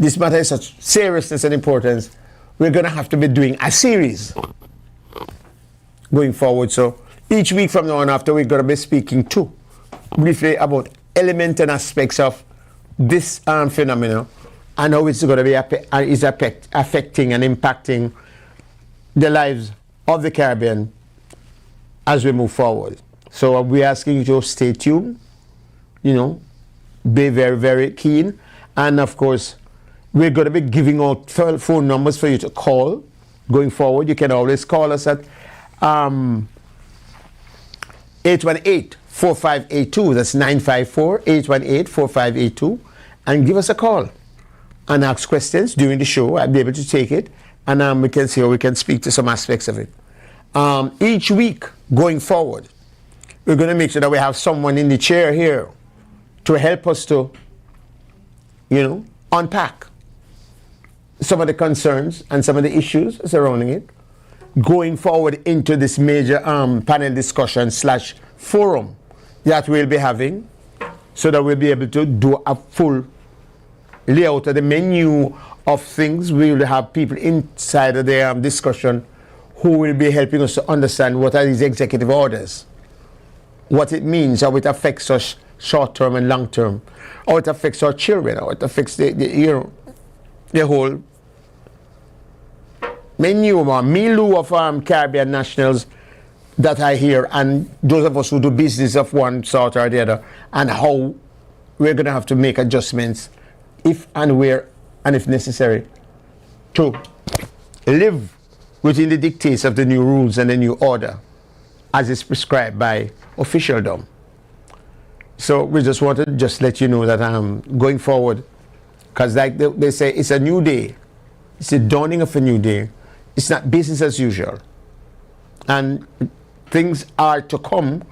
this matter is such seriousness and importance, we're going to have to be doing a series going forward. So each week from now on after, we're going to be speaking too briefly about elements and aspects of this phenomenon and how it's going to be affecting and impacting the lives of the Caribbean as we move forward. So we're asking you to stay tuned, you know, be very, very keen. And of course, we're going to be giving out phone numbers for you to call going forward. You can always call us at 818-4582. That's 954-818-4582. And give us a call and ask questions during the show. I'll be able to take it. And we can see how we can speak to some aspects of it. Each week going forward, we're going to make sure that we have someone in the chair here to help us to, you know, unpack some of the concerns and some of the issues surrounding it, going forward into this major panel discussion / forum that we'll be having, so that we'll be able to do a full layout of the menu of things. We will have people inside of the discussion who will be helping us to understand what are these executive orders, what it means, how it affects us short-term and long-term, how it affects our children, how it affects the whole menu or milieu of Caribbean nationals that are here, and those of us who do business of one sort or the other, and how we're going to have to make adjustments if and where and if necessary to live within the dictates of the new rules and the new order as is prescribed by officialdom. So we just wanted to just let you know that going forward, because like they say, it's a new day. It's the dawning of a new day. It's not business as usual. And things are to come,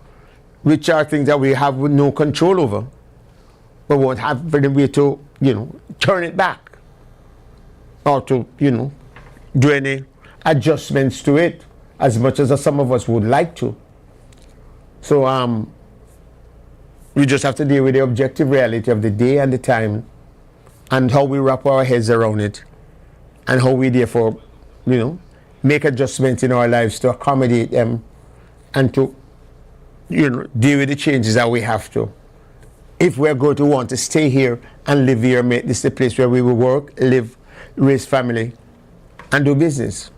which are things that we have no control over. We won't have any way to, you know, turn it back or to, you know, do any adjustments to it as much as some of us would like to. So we just have to deal with the objective reality of the day and the time and how we wrap our heads around it and how we therefore, you know, make adjustments in our lives to accommodate them and to, you know, deal with the changes that we have to. If we're going to want to stay here and live here, make this the place where we will work, live, raise family, and do business.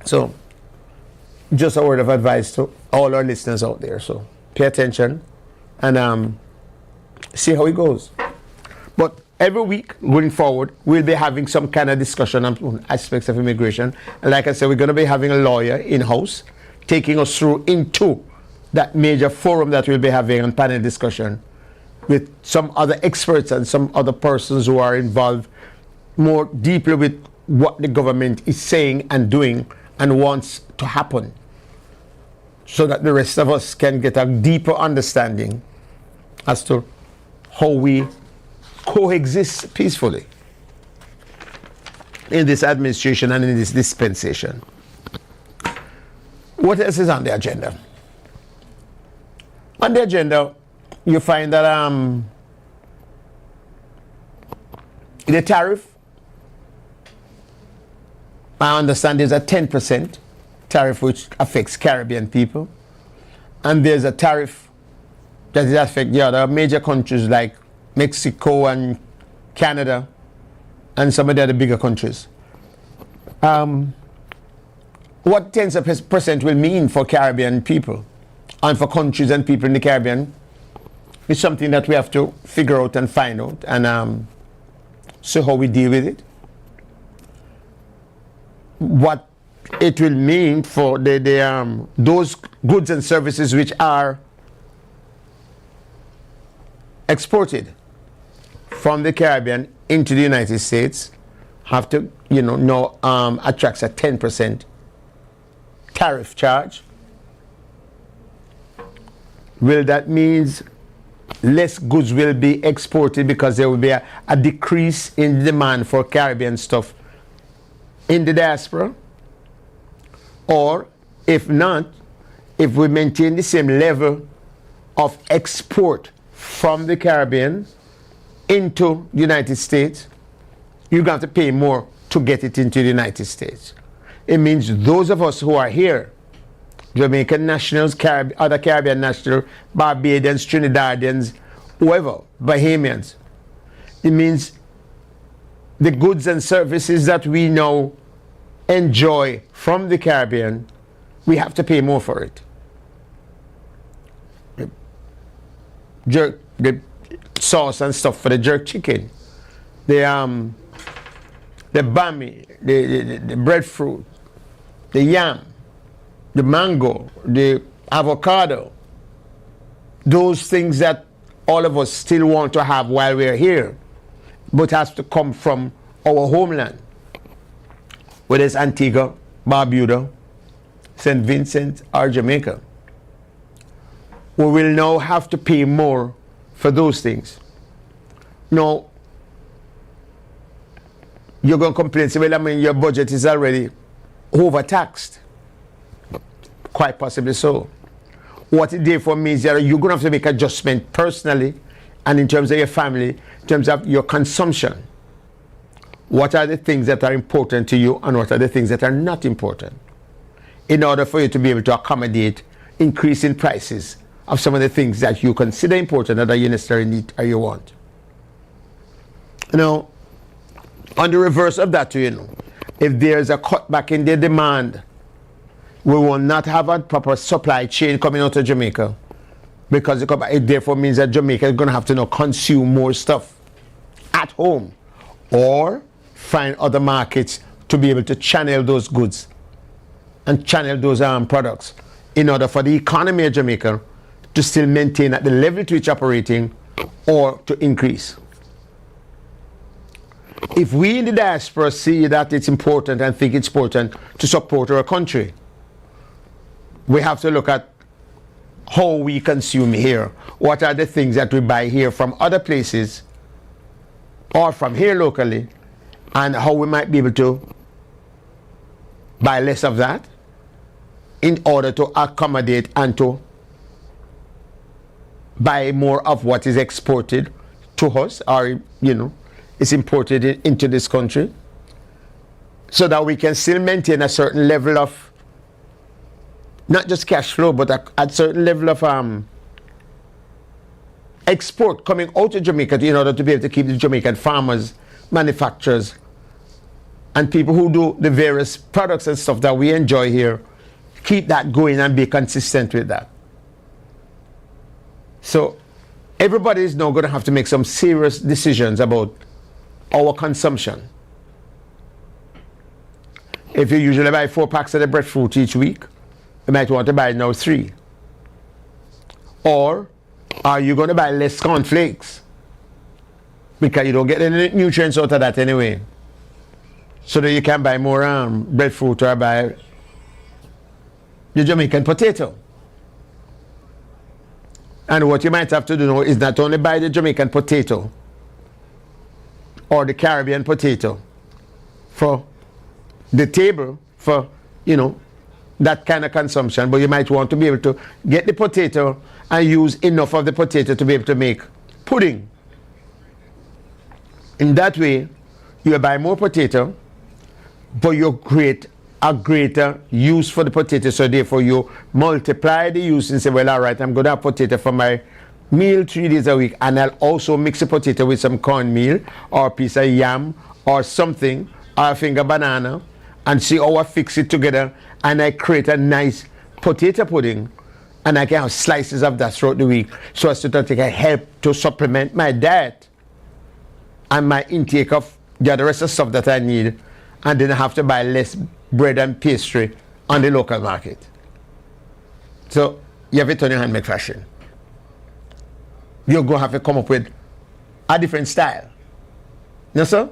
So, just a word of advice to all our listeners out there. So, pay attention and see how it goes. But every week going forward, we'll be having some kind of discussion on aspects of immigration. And like I said, we're going to be having a lawyer in-house taking us through into that major forum that we'll be having on panel discussion with some other experts and some other persons who are involved more deeply with what the government is saying and doing and wants to happen, so that the rest of us can get a deeper understanding as to how we coexist peacefully in this administration and in this dispensation. What else is on the agenda? On the agenda, you find that the tariff, I understand there's a 10% tariff which affects Caribbean people, and there's a tariff that is affect the other major countries like Mexico and Canada and some of the other bigger countries. What 10% will mean for Caribbean people and for countries and people in the Caribbean is something that we have to figure out and find out and see how we deal with it. What it will mean for those goods and services which are exported from the Caribbean into the United States have to, you know, now attracts a 10% tariff charge. Will that means less goods will be exported because there will be a decrease in demand for Caribbean stuff in the diaspora? Or if not, if we maintain the same level of export from the Caribbean, into the United States, you're going to have to pay more to get it into the United States. It means those of us who are here, Jamaican nationals, other Caribbean nationals, Barbadians, Trinidadians, whoever, Bahamians, it means the goods and services that we now enjoy from the Caribbean, we have to pay more for it. The sauce and stuff for the jerk chicken, the bami, the breadfruit, the yam, the mango, the avocado, those things that all of us still want to have while we're here, but has to come from our homeland, whether it's Antigua, Barbuda, St. Vincent, or Jamaica. We will now have to pay more for those things. Now, you're going to complain, say, well, I mean, your budget is already overtaxed. Quite possibly so. What it therefore means that you're going to have to make adjustment personally and in terms of your family, in terms of your consumption. What are the things that are important to you and what are the things that are not important, in order for you to be able to accommodate increasing prices of some of the things that you consider important or that you necessarily need or you want. Now, on the reverse of that, if there's a cutback in the demand, we will not have a proper supply chain coming out of Jamaica, because it therefore means that Jamaica is going to have to now consume more stuff at home or find other markets to be able to channel those goods and channel those products in order for the economy of Jamaica to still maintain at the level to which it's operating or to increase. If we in the diaspora see that it's important and think it's important to support our country, we have to look at how we consume here. What are the things that we buy here from other places or from here locally, and how we might be able to buy less of that in order to accommodate and to buy more of what is exported to us, or is imported into this country, so that we can still maintain a certain level of not just cash flow, but a certain level of export coming out of Jamaica in order to be able to keep the Jamaican farmers, manufacturers, and people who do the various products and stuff that we enjoy here, keep that going and be consistent with that. So everybody is now going to have to make some serious decisions about our consumption. If you usually buy 4 packs of the breadfruit each week, you might want to buy now 3. Or are you going to buy less cornflakes? Because you don't get any nutrients out of that anyway. So that you can buy more breadfruit or buy the Jamaican potato. And what you might have to do now is not only buy the Jamaican potato or the Caribbean potato for the table, for that kind of consumption, but you might want to be able to get the potato and use enough of the potato to be able to make pudding. In that way, you buy more potato, but you create a greater use for the potato, so therefore you multiply the use and say, well, all right, I'm going to have potato for my meal 3 days a week, and I'll also mix a potato with some cornmeal or a piece of yam or something, or a finger banana, and see how I fix it together, and I create a nice potato pudding, and I can have slices of that throughout the week, so as to take a help to supplement my diet and my intake of the rest of stuff that I need, and then I have to buy less bread and pastry on the local market. So you have it on your handmade fashion. You're going to have to come up with a different style. You know, sir?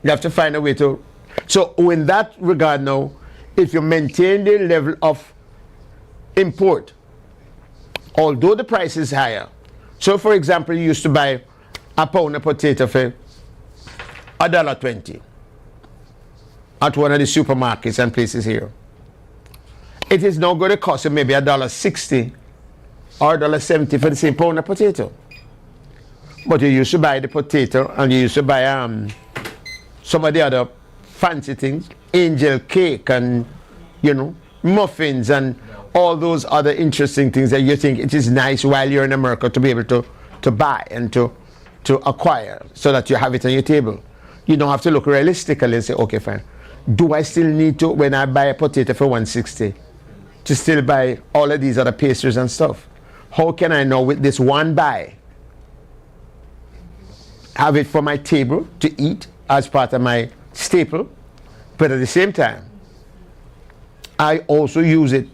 You have to find a way to. So in that regard now, if you maintain the level of import, although the price is higher. So for example, you used to buy a pound of potato for $1.20 at one of the supermarkets and places here. It is now going to cost you maybe $1.60 or $1.70 for the same pound of potato. But you used to buy the potato and you used to buy some of the other fancy things, angel cake and, you know, muffins and all those other interesting things that you think it is nice while you're in America to be able to buy and to acquire so that you have it on your table. You don't have to look realistically and say, okay, fine. Do I still need to, when I buy a potato for 160, to still buy all of these other pastries and stuff? How can I know with this one buy, have it for my table to eat as part of my staple, but at the same time, I also use it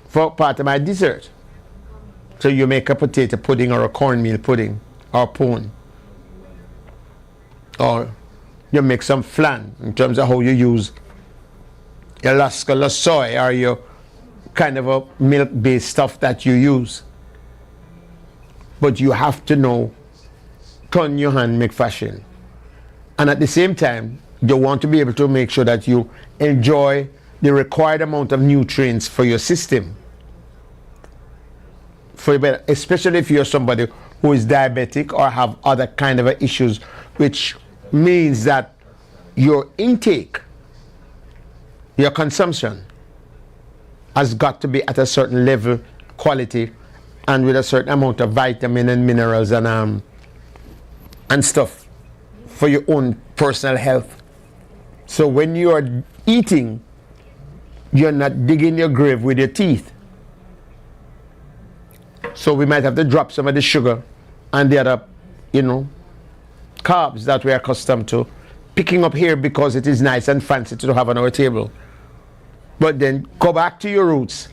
for part of my dessert. So you make a potato pudding or a cornmeal pudding or pone, or you make some flan in terms of how you use your lascala soy or your kind of a milk-based stuff that you use. But you have to know, turn your hand, make fashion. And at the same time, you want to be able to make sure that you enjoy the required amount of nutrients for your system. Especially if you're somebody who is diabetic or have other kind of issues, which means that your intake, your consumption has got to be at a certain level, quality, and with a certain amount of vitamin and minerals and stuff for your own personal health. So when you are eating, you're not digging your grave with your teeth. So we might have to drop some of the sugar and the other, you know, carbs that we're accustomed to picking up here because it is nice and fancy to have on our table. But then go back to your roots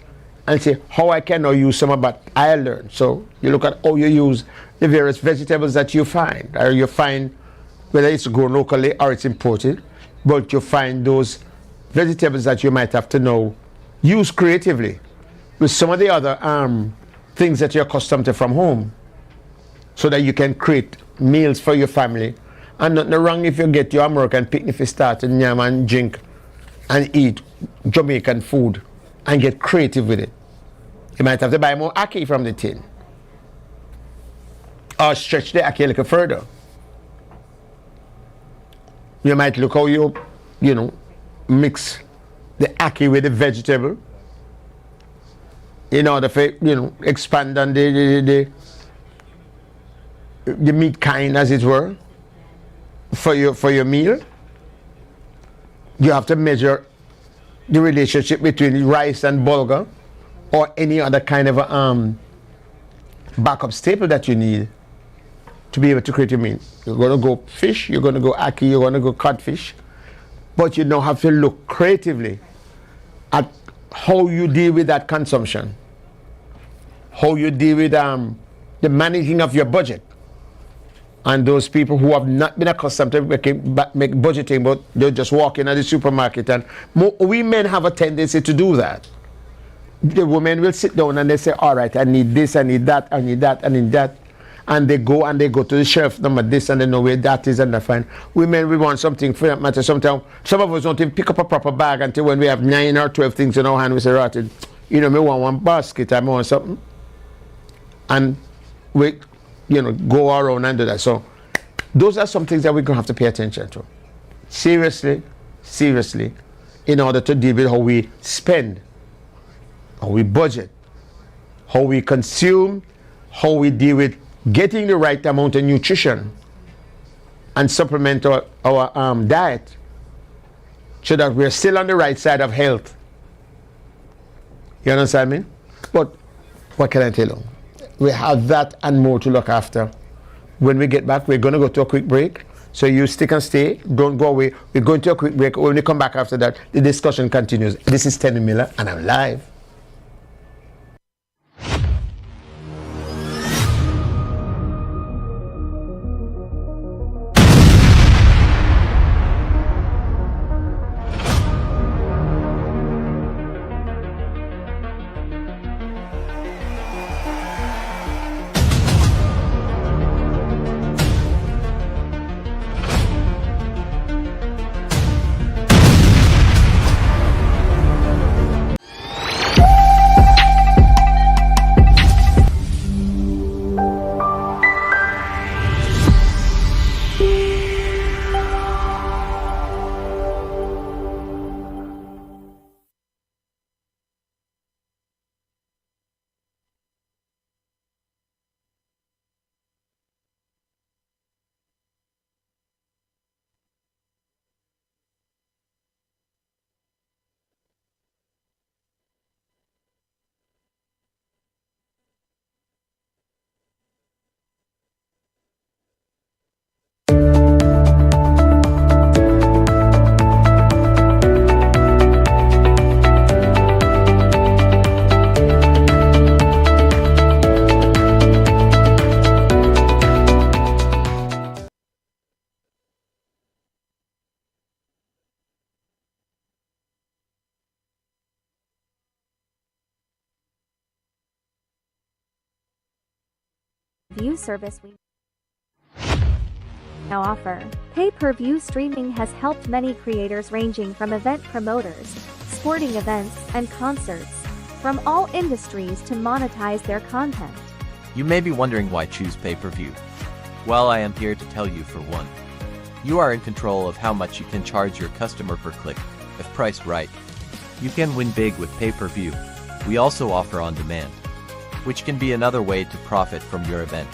and say, how I can now use some of what I learned. So you look at how you use the various vegetables that you find, or you find whether it's grown locally or it's imported, but you find those vegetables that you might have to know use creatively with some of the other things that you're accustomed to from home, so that you can create meals for your family. And nothing wrong if you get your American picnic to start and yam and drink and eat Jamaican food and get creative with it. You might have to buy more ackee from the tin, or stretch the ackee a little further. You might look how you know, mix the ackee with the vegetable in order for, you know, expand on the meat kind, as it were, for your meal. You have to measure the relationship between rice and bulgur or any other kind of a backup staple that you need to be able to create your meal. You're going to go fish, you're going to go ackee, you're going to go codfish, but you now have to look creatively at how you deal with that consumption, how you deal with the managing of your budget. And those people who have not been accustomed to make budgeting, but they're just walking at the supermarket, and we men have a tendency to do that. The women will sit down and they say, all right, I need this, I need that, I need that, I need that. And they go to the shelf number this, and they know where that is, and they find. Women, we want something, for that matter, sometimes some of us don't even pick up a proper bag until when we have 9 or 12 things in our hand. We say, right, you know, me want one basket, I want something. And we, you know, go around and do that. So those are some things that we're going to have to pay attention to. Seriously, in order to deal with how we spend, how we budget, how we consume, how we deal with getting the right amount of nutrition and supplement our diet, so that we're still on the right side of health. You understand me? But what can I tell you? We have that and more to look after. When we get back, we're going to go to a quick break. So you stick and stay. Don't go away. We're going to a quick break. When we come back after that, the discussion continues. This is Tenny Miller, and I'm live. View service we now offer. Pay-per-view streaming has helped many creators ranging from event promoters, sporting events, and concerts from all industries to monetize their content. You may be wondering why choose pay-per-view. Well, I am here to tell you for one. You are in control of how much you can charge your customer per click. If priced right, you can win big with pay-per-view. We also offer on-demand, which can be another way to profit from your event.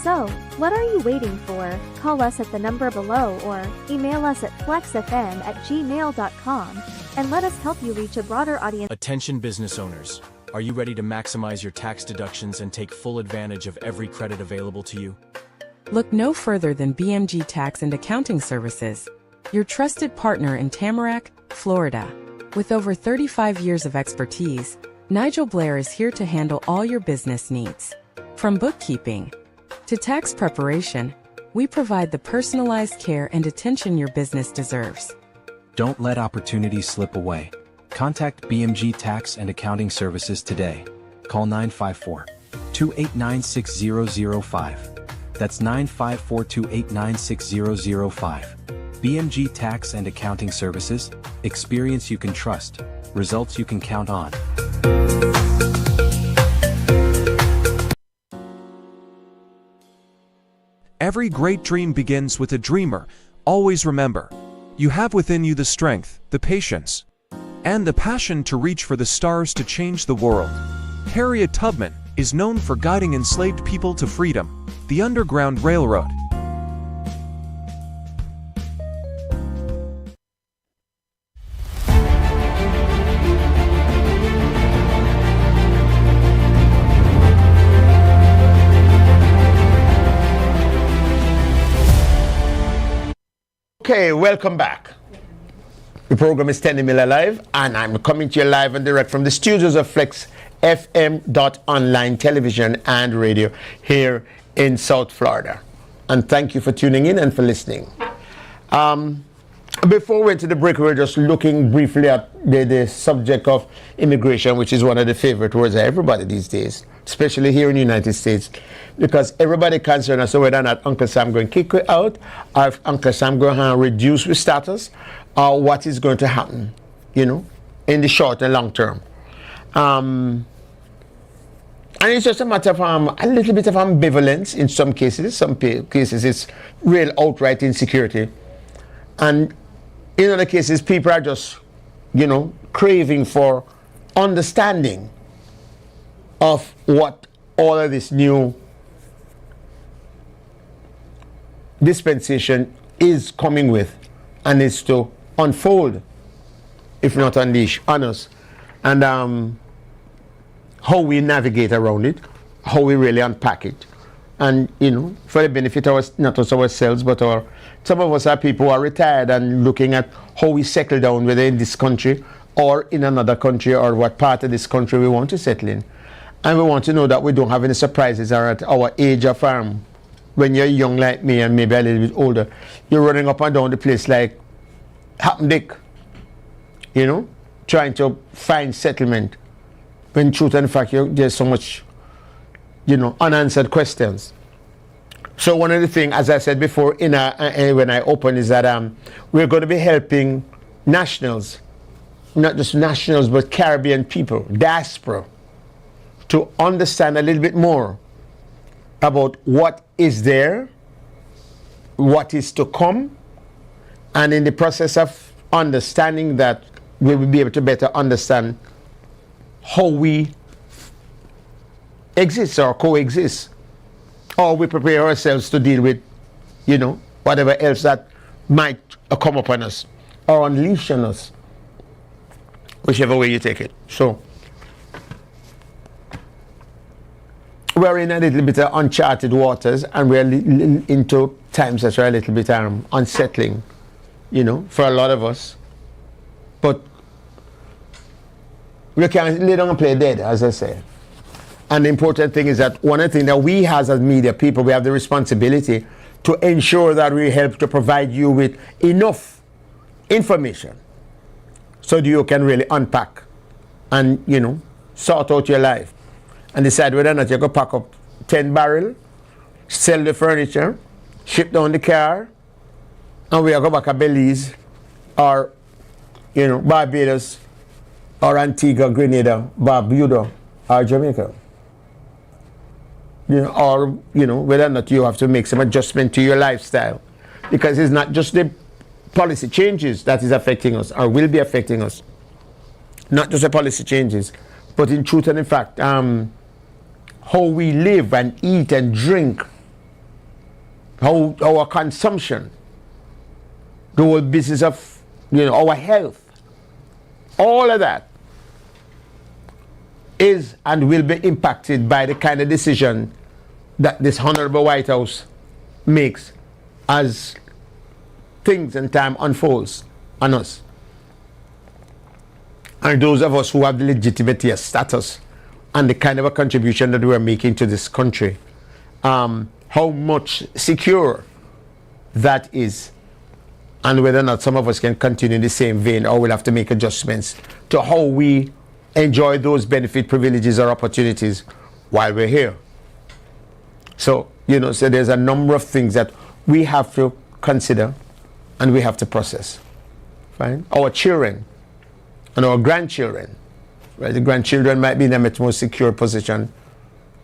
So, what are you waiting for? Call us at the number below or email us at flexfm@gmail.com and let us help you reach a broader audience. Attention business owners. Are you ready to maximize your tax deductions and take full advantage of every credit available to you? Look no further than BMG Tax and Accounting Services, your trusted partner in Tamarack, Florida. With over 35 years of expertise, Nigel Blair is here to handle all your business needs. From bookkeeping to tax preparation, we provide the personalized care and attention your business deserves. Don't let opportunities slip away. Contact BMG Tax and Accounting Services today. Call 954-289-6005. That's 954-289-6005. BMG Tax and Accounting Services, experience you can trust, results you can count on. Every great dream begins with a dreamer. Always remember, you have within you the strength, the patience, and the passion to reach for the stars to change the world. Harriet Tubman is known for guiding enslaved people to freedom, the Underground Railroad. Okay, welcome back. The program is Tenny Live, and I'm coming to you live and direct from the studios of Flexx FM.online television and radio here in South Florida. And thank you for tuning in and for listening. Before we went to the break, we were just looking briefly at the subject of immigration, which is one of the favorite words of everybody these days, especially here in the United States, because everybody concerned as to whether or not Uncle Sam going to kick you out, or if Uncle Sam going to reduce your status, or what is going to happen, in the short and long term. And it's just a matter of a little bit of ambivalence in some cases. Some cases it's real outright insecurity. And in other cases, people are just, craving for understanding of what all of this new dispensation is coming with and is to unfold, if not unleash on us. And how we navigate around it, how we really unpack it. And, for the benefit of not just ourselves, but some of us are people who are retired and looking at how we settle down, whether in this country or in another country, or what part of this country we want to settle in. And we want to know that we don't have any surprises at our age of when you're young like me and maybe a little bit older, you're running up and down the place like Happen Dick, trying to find settlement. When truth and fact, there's so much, unanswered questions. So one of the things, as I said before, when I opened, is that we're going to be helping nationals, not just nationals, but Caribbean people, diaspora, to understand a little bit more about what is there, what is to come, and in the process of understanding that, we will be able to better understand how we exist or coexist, or we prepare ourselves to deal with, whatever else that might come upon us or unleash on us, whichever way you take it. So we're in a little bit of uncharted waters, and we're into times that are a little bit unsettling, for a lot of us. But we can't lay down and play dead, as I say. And the important thing is that one of the things that we as media people, we have the responsibility to ensure that we help to provide you with enough information so that you can really unpack and, sort out your life and decide whether or not you go pack up 10 barrel, sell the furniture, ship down the car, and we go back to Belize or Barbados or Antigua, Grenada, Barbuda, or Jamaica. Or whether or not you have to make some adjustment to your lifestyle, because it's not just the policy changes that is affecting us or will be affecting us. Not just the policy changes, but in truth and in fact, how we live and eat and drink, how our consumption, the whole business of our health, all of that is and will be impacted by the kind of decision that this Honorable White House makes as things and time unfolds on us. And those of us who have the legitimate status and the kind of a contribution that we are making to this country, how much secure that is, and whether or not some of us can continue in the same vein or we'll have to make adjustments to how we enjoy those benefit, privileges, or opportunities while we're here. So, so there's a number of things that we have to consider and we have to process. Fine? Our children and our grandchildren, right? The grandchildren might be in a much more secure position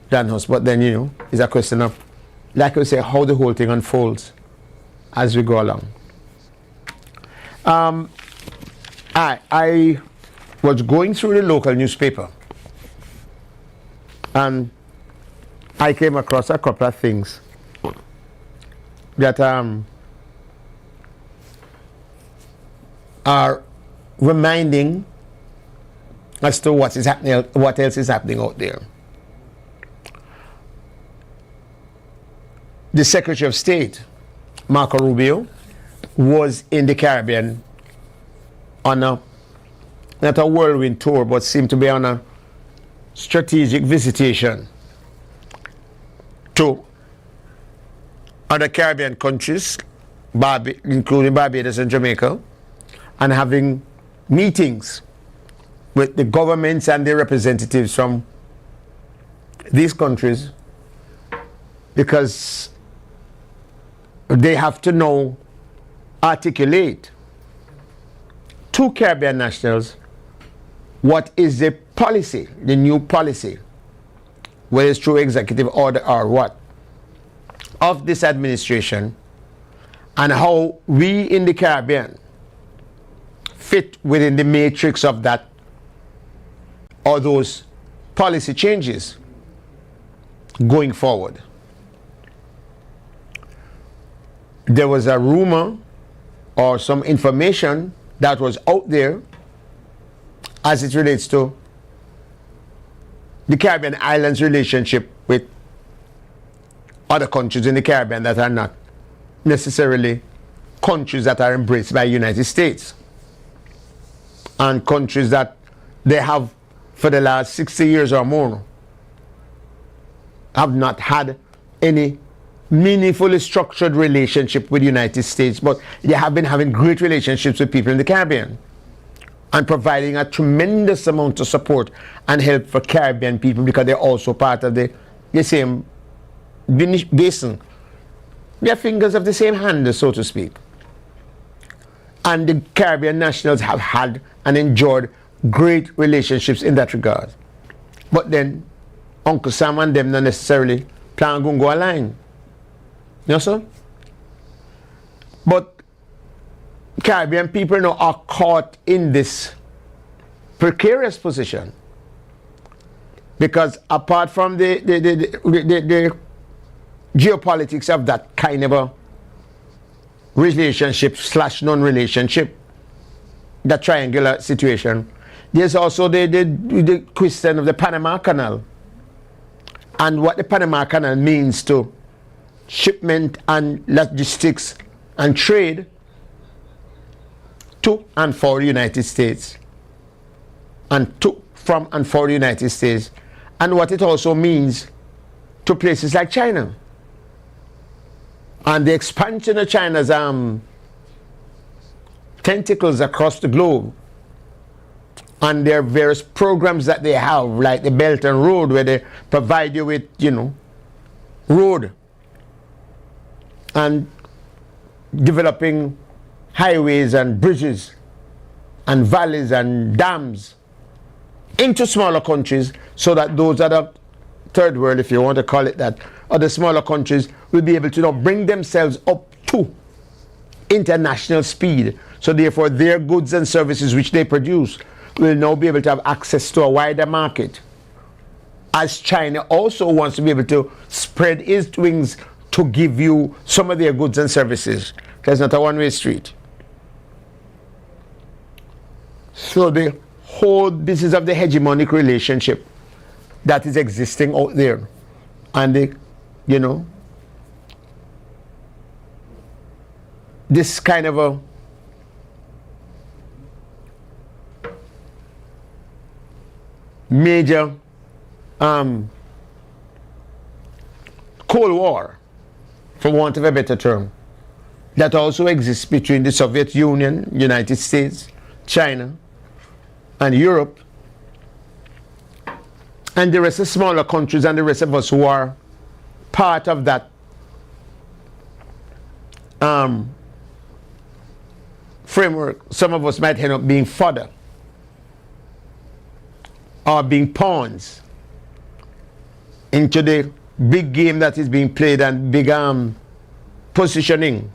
than us, but then, it's a question of, like I say, how the whole thing unfolds as we go along. I was going through the local newspaper and I came across a couple of things that are reminding as to what is happening, what else is happening out there. The Secretary of State, Marco Rubio, was in the Caribbean on not a whirlwind tour, but seemed to be on a strategic visitation to other Caribbean countries, including Barbados and Jamaica, and having meetings with the governments and the representatives from these countries, because they have to now articulate to Caribbean nationals what is the policy, the new policy, whether it's through executive order or what, of this administration, and how we in the Caribbean fit within the matrix of that or those policy changes going forward. There was a rumor or some information that was out there as it relates to the Caribbean islands' relationship with other countries in the Caribbean that are not necessarily countries that are embraced by the United States, and countries that they have for the last 60 years or more have not had any meaningfully structured relationship with the United States, but they have been having great relationships with people in the Caribbean and providing a tremendous amount of support and help for Caribbean people, because they're also part of the same basin. They're fingers of the same hand, so to speak. And the Caribbean nationals have had and enjoyed great relationships in that regard. But then Uncle Sam and them not necessarily plan to go align. You know, sir? But Caribbean people now are caught in this precarious position, because apart from the geopolitics of that kind of a relationship / non-relationship, that triangular situation, there's also the question of the Panama Canal and what the Panama Canal means to shipment and logistics and trade to and for the United States, and to, from and for the United States, and what it also means to places like China and the expansion of China's tentacles across the globe, And there are various programs that they have, like the Belt and Road, where they provide you with, road and developing highways and bridges and valleys and dams into smaller countries, so that those other third world, if you want to call it that, or the smaller countries will be able to bring themselves up to international speed. So therefore their goods and services which they produce will now be able to have access to a wider market, as China also wants to be able to spread its wings to give you some of their goods and services. That's not a one-way street. So the whole business of the hegemonic relationship that is existing out there, and this kind of a major Cold War, for want of a better term, that also exists between the Soviet Union, United States, China, and Europe, and the rest of smaller countries and the rest of us who are part of that framework. Some of us might end up being fodder or being pawns into the big game that is being played and big positioning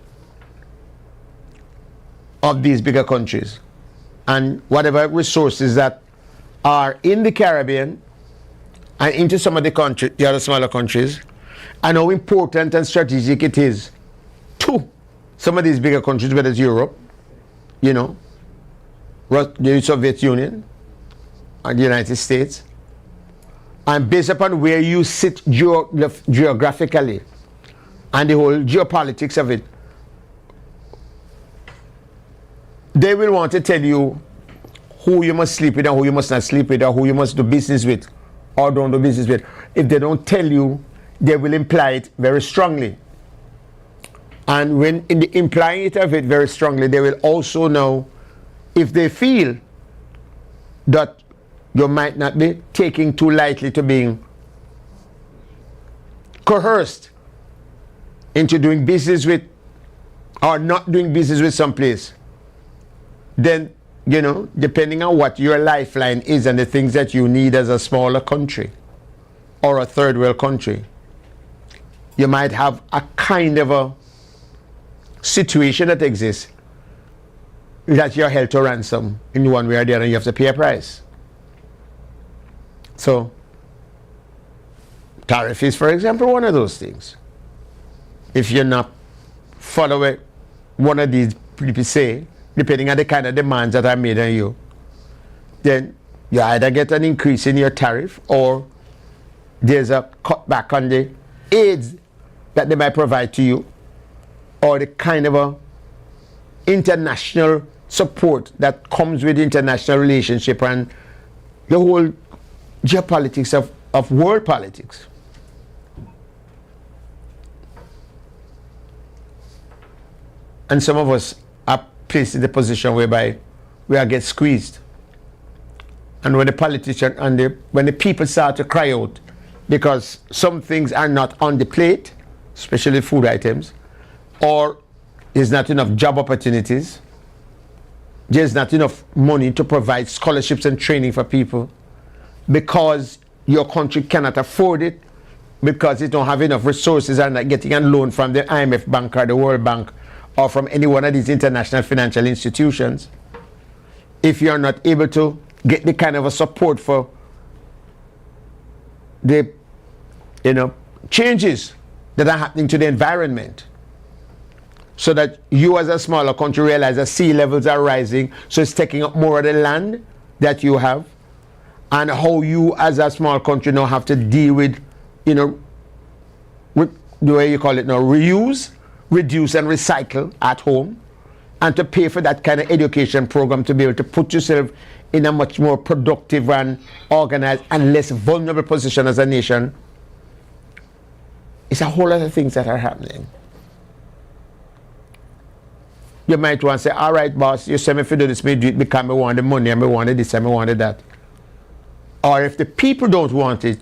of these bigger countries, and whatever resources that are in the Caribbean and into some of the other smaller countries, and how important and strategic it is to some of these bigger countries, whether it's Europe, the Soviet Union, and the United States, and based upon where you sit geographically and the whole geopolitics of it, they will want to tell you who you must sleep with and who you must not sleep with, or who you must do business with or don't do business with. If they don't tell you, they will imply it very strongly. And when in the implying it of it very strongly, they will also know, if they feel that you might not be taking too lightly to being coerced into doing business with or not doing business with some place, then, depending on what your lifeline is and the things that you need as a smaller country or a third world country, you might have a kind of a situation that exists that you're held to ransom in one way or the other, and you have to pay a price. So tariff is, for example, one of those things. If you're not following one of these people say, depending on the kind of demands that are made on you, then you either get an increase in your tariff, or there's a cutback on the aids that they might provide to you, or the kind of a international support that comes with international relationship and the whole geopolitics of world politics. And some of us are placed in the position whereby we are get squeezed. And when the politician and when the people start to cry out because some things are not on the plate, especially food items, or there's not enough job opportunities, there's not enough money to provide scholarships and training for people, because your country cannot afford it, because it don't have enough resources and not getting a loan from the IMF Bank or the World Bank or from any one of these international financial institutions. If you're not able to get the kind of a support for the changes that are happening to the environment, so that you as a smaller country realize that sea levels are rising, so it's taking up more of the land that you have, and how you as a small country now have to deal with, with the way you call it now, reuse, reduce and recycle at home, and to pay for that kind of education program to be able to put yourself in a much more productive and organized and less vulnerable position as a nation. It's a whole lot of things that are happening. you might want to say, all right, boss, you say me if you do this, me do it because I want the money and I wanted this and I wanted that. Or if the people don't want it,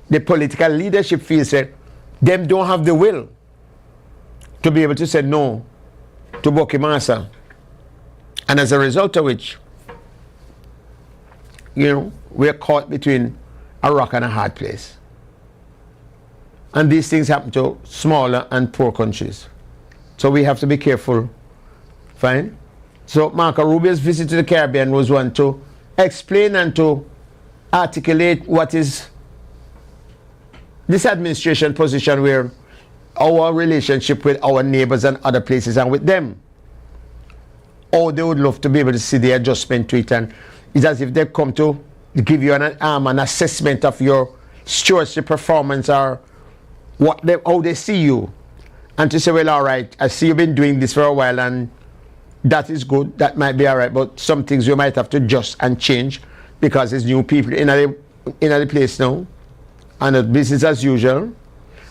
the political leadership feels that them don't have the will to be able to say no to Bokimasa. And as a result of which, you know, we're caught between a rock and a hard place. And these things happen to smaller and poor countries. So we have to be careful. Fine? So Marco Rubio's visit to the Caribbean was one to explain and to articulate what is this administration position, where our relationship with our neighbors and other places and with them. Or they would love to be able to see the adjustment to it, and it's as if they come to give you an assessment of your stewardship performance or how they see you, and to say, well, all right, I see you've been doing this for a while and that is good, that might be all right, but some things you might have to adjust and change because there's new people in the place now and the business as usual.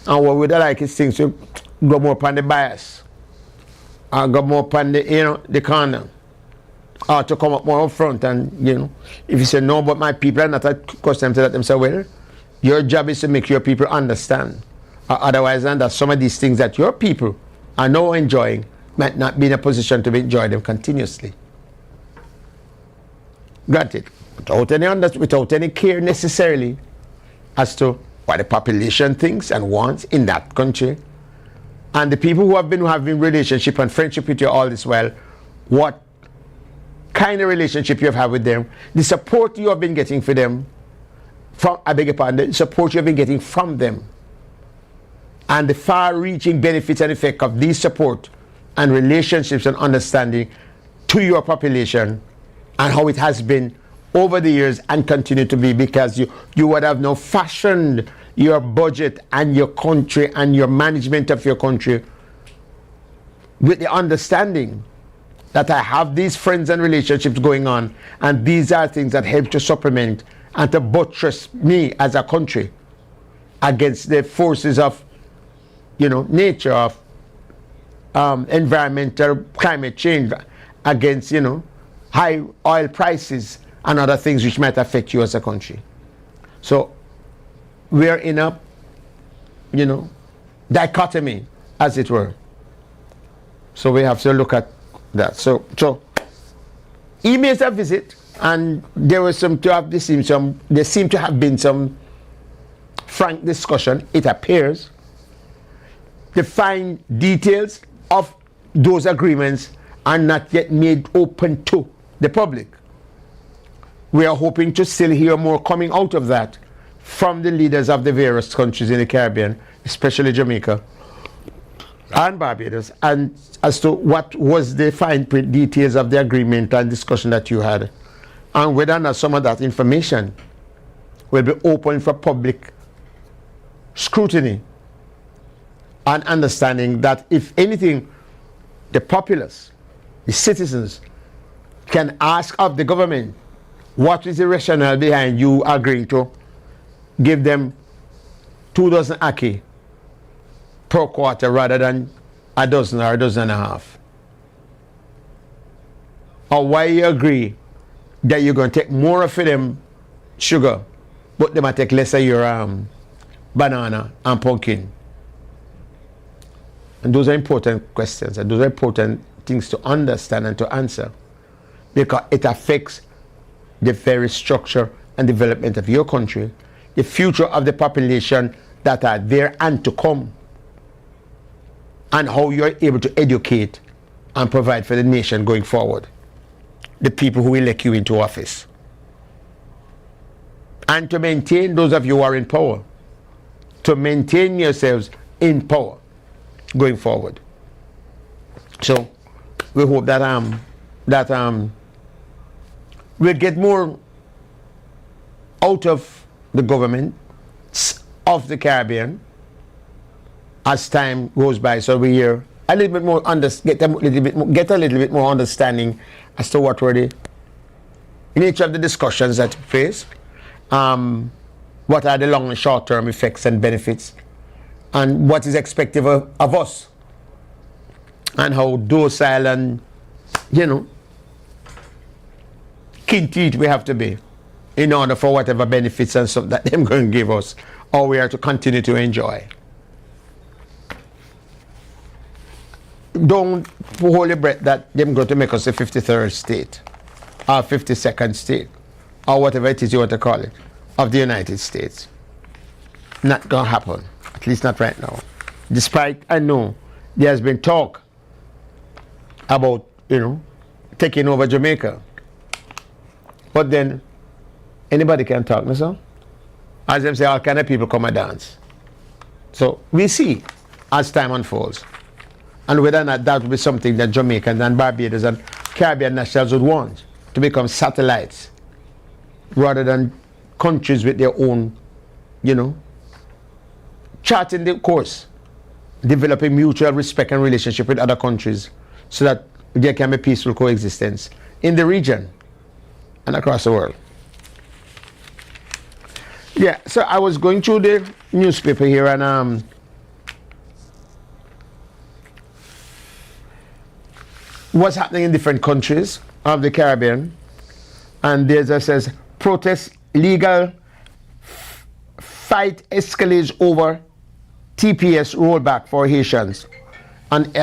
And what would I like is things to go more upon the bias or go more upon the, you know, the corner, or to come up more up front. And, you know, if you say no, but my people are not accustomed to that, them say, well, your job is to make your people understand. Otherwise, and that some of these things that your people are now enjoying might not be in a position to enjoy them continuously. Granted, without any care necessarily as to what the population thinks and wants in that country, and the people who have been having relationship and friendship with you all this while, what kind of relationship you have had with them, the support you have been getting for them, the support you have been getting from them, and the far-reaching benefits and effect of these support and relationships and understanding to your population, and how it has been over the years and continue to be, because you would have now fashioned your budget and your country and your management of your country with the understanding that I have these friends and relationships going on, and these are things that help to supplement and to buttress me as a country against the forces of, you know, nature, of environmental climate change, against, you know, high oil prices and other things which might affect you as a country. So we're in a, you know, dichotomy, as it were. So we have to look at that. So he made a visit, and there seemed to have been some frank discussion, it appears. The fine details of those agreements are not yet made open to the public. We are hoping to still hear more coming out of that from the leaders of the various countries in the Caribbean, especially Jamaica and Barbados, and as to what was the fine print details of the agreement and discussion that you had, and whether or not some of that information will be open for public scrutiny, and understanding that, if anything, the populace, the citizens, can ask of the government, what is the rationale behind you agreeing to give them 2 dozen ackee per quarter rather than a dozen or a dozen and a half? Or why you agree that you're going to take more of them sugar, but they might take less of your banana and pumpkin? And those are important questions, and those are important things to understand and to answer, because it affects the very structure and development of your country, the future of the population that are there and to come, and how you're able to educate and provide for the nation going forward, the people who elect you into office, and to maintain those of you who are in power, to maintain yourselves in power going forward. So we hope that we'll get more out of the government of the Caribbean as time goes by, so we hear a little bit more, get a little bit more understanding as to what were the nature of the discussions that we face, what are the long and short term effects and benefits, and what is expected of us and how docile and, you know, keen to eat we have to be in order for whatever benefits and stuff that them going to give us, or we are to continue to enjoy. Don't hold your breath that them going to make us a 53rd state or 52nd state or whatever it is you want to call it of the United States. Not going to happen, at least not right now. Despite I know there has been talk about, you know, taking over Jamaica. But then anybody can talk, no sir? As them say, all kind of people come and dance. So we see as time unfolds. And whether or not that would be something that Jamaicans and Barbados and Caribbean nationals would want, to become satellites rather than countries with their own, you know, charting the course, developing mutual respect and relationship with other countries so that there can be peaceful coexistence in the region and across the world. Yeah, so I was going through the newspaper here and what's happening in different countries of the Caribbean, and there's a says protest legal fight escalates over TPS rollback for Haitians and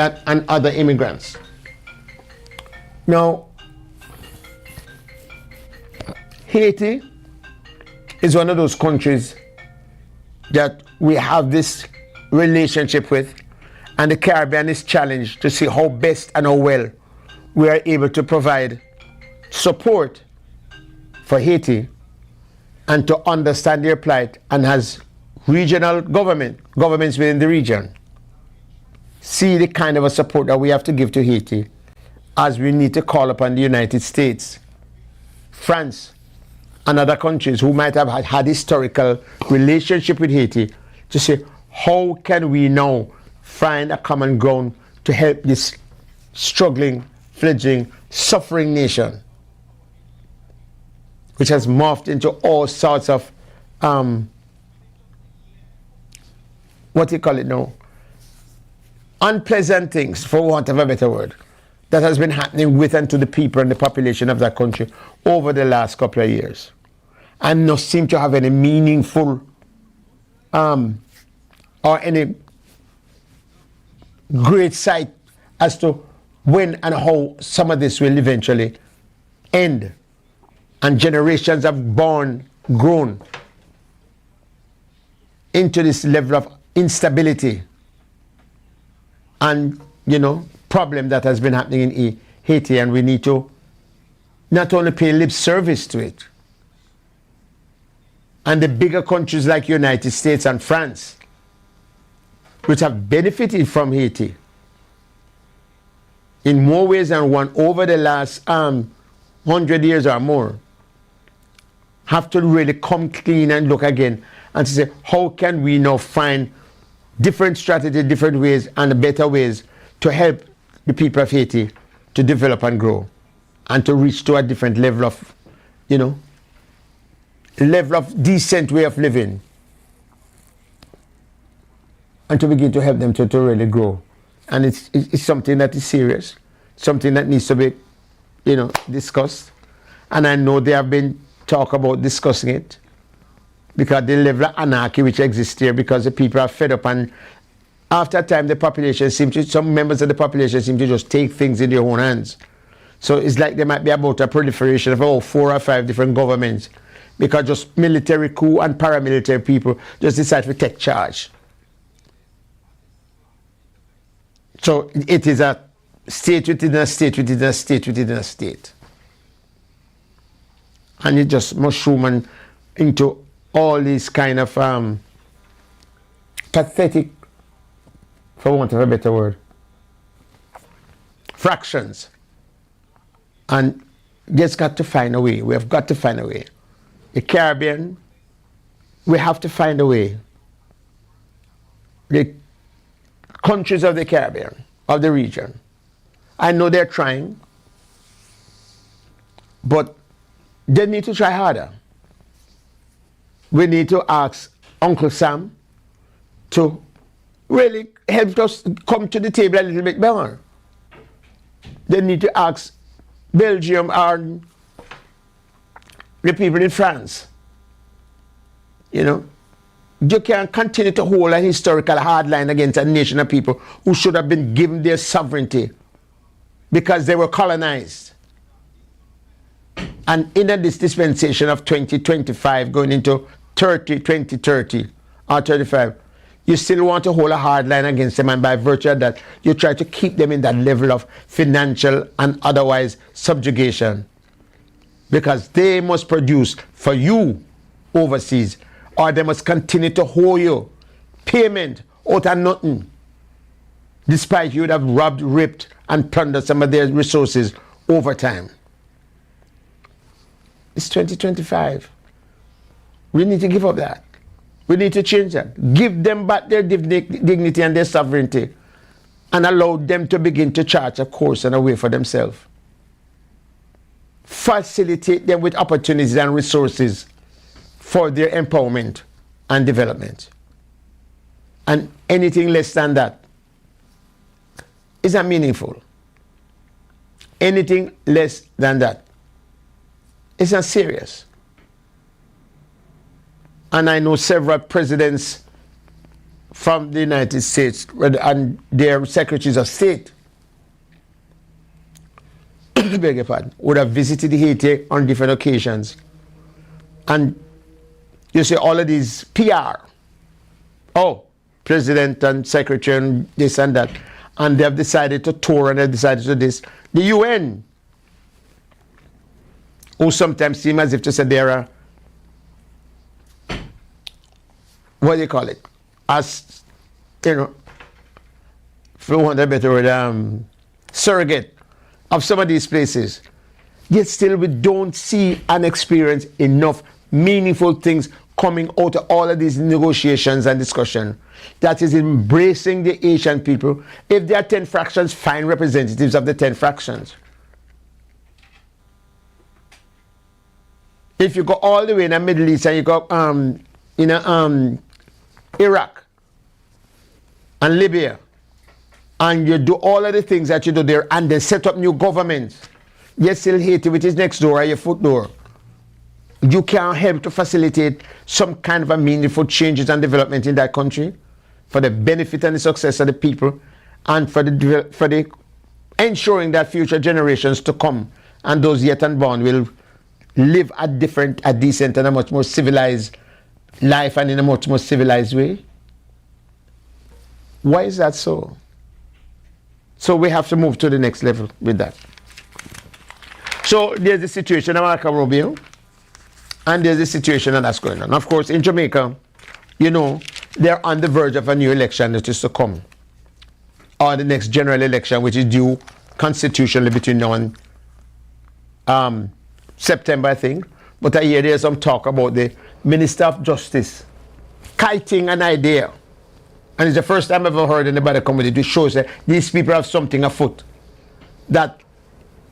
other immigrants. Now, Haiti is one of those countries that we have this relationship with, and the Caribbean is challenged to see how best and how well we are able to provide support for Haiti and to understand their plight, and has regional governments within the region see the kind of a support that we have to give to Haiti, as we need to call upon the United States, France, and other countries who might have had historical relationship with Haiti to say, how can we now find a common ground to help this struggling, fledgling, suffering nation, which has morphed into all sorts of what do you call it now, unpleasant things, for want of a better word, that has been happening with and to the people and the population of that country over the last couple of years, and not seem to have any meaningful or any great sight as to when and how some of this will eventually end. And generations have grown into this level of instability and, you know, problem that has been happening in Haiti, and we need to not only pay lip service to it. And the bigger countries like United States and France, which have benefited from Haiti in more ways than one over the last 100 years or more, have to really come clean and look again and to say, how can we now find different strategies, different ways, and better ways to help the people of Haiti to develop and grow and to reach to a different level of, you know, level of decent way of living, and to begin to help them to really grow. And it's something that is serious, something that needs to be, you know, discussed. And I know they have been talk about discussing it, because the level of anarchy which exists here, because the people are fed up, and after a time the population some members of the population seem to just take things in their own hands. So it's like there might be about a proliferation of 4 or 5 different governments, because just military coup and paramilitary people just decide to take charge. So it is a state within a state within a state within a state. And it just mushroom into all these kind of pathetic, for want of a better word, fractions. And just got to find a way. We have got to find a way. The Caribbean, we have to find a way. The countries of the Caribbean, of the region, I know they're trying, but they need to try harder. We need to ask Uncle Sam to really help us come to the table a little bit better. they need to ask Belgium or the people in France. You know, you can't continue to hold a historical hard line against a nation of people who should have been given their sovereignty because they were colonized. And in this dispensation of 2025 going into 2030 or 35, you still want to hold a hard line against them, and by virtue of that, you try to keep them in that level of financial and otherwise subjugation. Because they must produce for you overseas, or they must continue to hold you payment out of nothing, despite you would have robbed, ripped, and plundered some of their resources over time. It's 2025. We need to give up that. We need to change that. Give them back their dignity and their sovereignty, and allow them to begin to chart a course and a way for themselves. Facilitate them with opportunities and resources for their empowerment and development. And anything less than that is not meaningful. Anything less than that is not serious. And I know several presidents from the United States and their secretaries of state beg your pardon, would have visited Haiti on different occasions. And you see all of these PR. Oh, president and secretary and this and that. And they have decided to tour and they have decided to do this. The UN, who sometimes seem as if to say they're a, what do you call it? As, you know, for want of a better word, surrogate of some of these places. Yet still we don't see and experience enough meaningful things coming out of all of these negotiations and discussion that is embracing the Asian people. If there are 10 fractions, find representatives of the 10 fractions. If you go all the way in the Middle East and you go in Iraq and Libya, and you do all of the things that you do there, and then set up new governments, yet still Haiti, which is next door, or your foot door, you can't help to facilitate some kind of a meaningful changes and development in that country for the benefit and the success of the people, and for the ensuring that future generations to come and those yet unborn will live a decent and a much more civilized life and in a much more civilized way. Why is that so? So we have to move to the next level with that. So there's the situation of Marco Rubio, and there's the situation that's going on. Of course, in Jamaica, you know, they're on the verge of a new election that is to come, or the next general election, which is due constitutionally between now and September, I think. But I hear there's some talk about the Minister of Justice kiting an idea. And it's the first time I've ever heard anybody come with it, which shows that these people have something afoot. That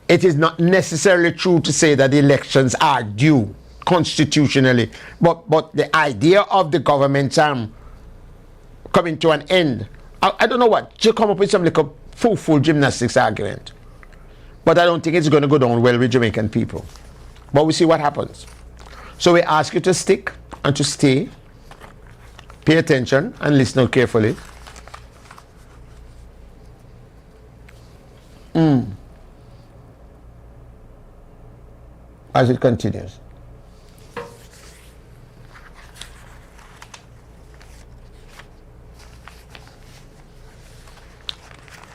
it is not necessarily true to say that the elections are due constitutionally, but the idea of the government coming to an end. I don't know what, you come up with some like a full gymnastics argument. But I don't think it's going to go down well with Jamaican people. But we see what happens. So we ask you to stick and to stay. Pay attention and listen out carefully. As it continues.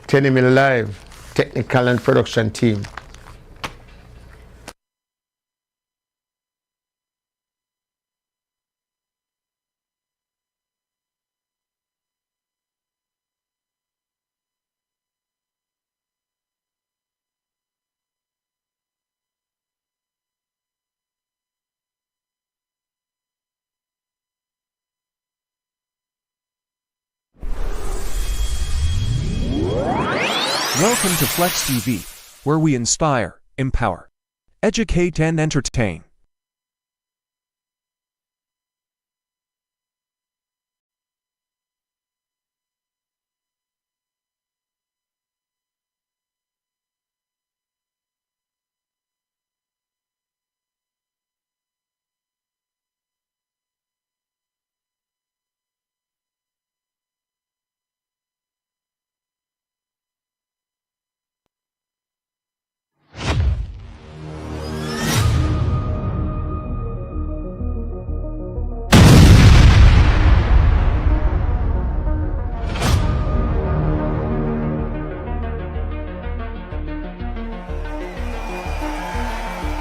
Tenny Live, technical and production team. Welcome to Flexx TV, where we inspire, empower, educate and entertain.